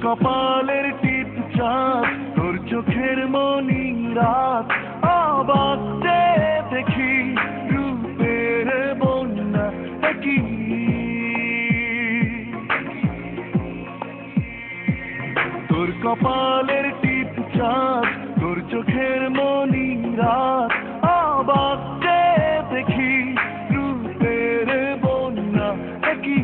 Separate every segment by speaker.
Speaker 1: কপালের টিপ চাঁদ তোর চোখের মনি রাত অবাক দেখি রূপের বন্যা কি তোর কপালের টিপ চাঁদ তোর চোখের মনি রাত অবাক দেখি রূপের বন্যা কি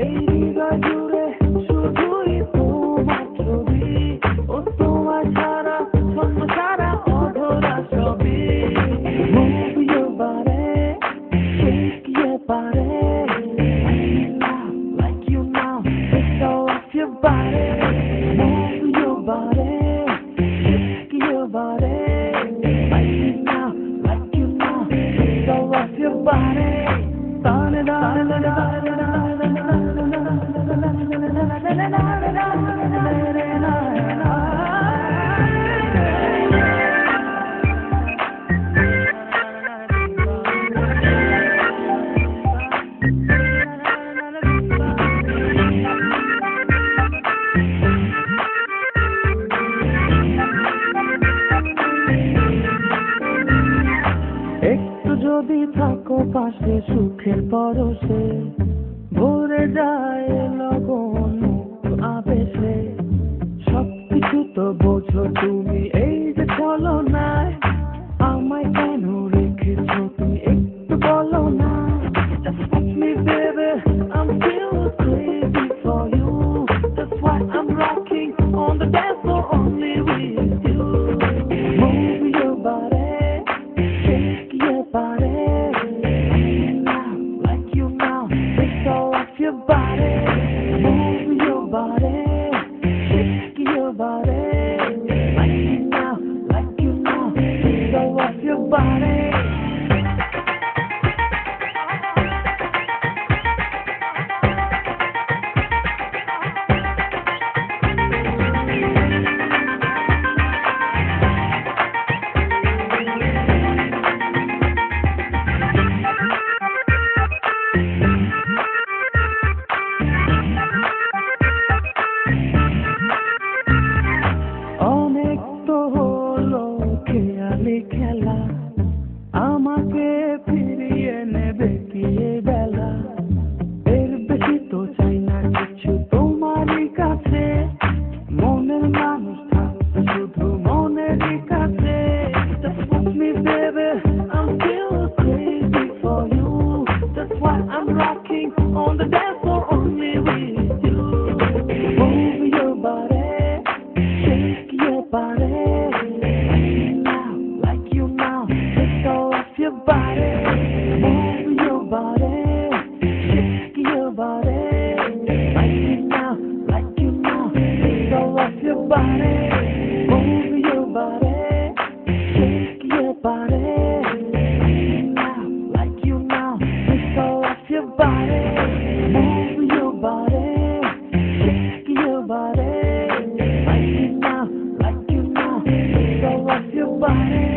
Speaker 2: এই হৃদয় জুড়ে শুধুই তোমার ছবি ও তোমার আছে সুখের পরশে, ভরে যায় লগন মুক্ত আবেশে। সবকিছু তো বোঝো তুমি, এই যে চলো না, আমায় কেন রেখেছো তুমি একটু বলো না। Just watch me baby, I'm still crazy for you. That's why I'm rocking on the dance floor only with you. Move your body, shake your body, now like you now, take all of your body. Move your body, shake your body, like you now, take all of your body. অনেক তো হলো খেয়ালি খেলা, আমাকে ফিরিয়ে নেবে কি এ বেলা। এর বেশি তো চাই না কিছু তোমারই কাছে, মনের মানুষ থাকবে শুধু মনেরই কাছে। Just watch me baby, I'm still crazy for you. That's why I'm rocking on the dance floor only with you. Move your body, shake your body, like you now, take all of your body. Move your body, shake your body, like you now, take all of your body. Move your body, shake your body, like you now, take all of your body. Move your body, shake your body, like you now, take all of your body.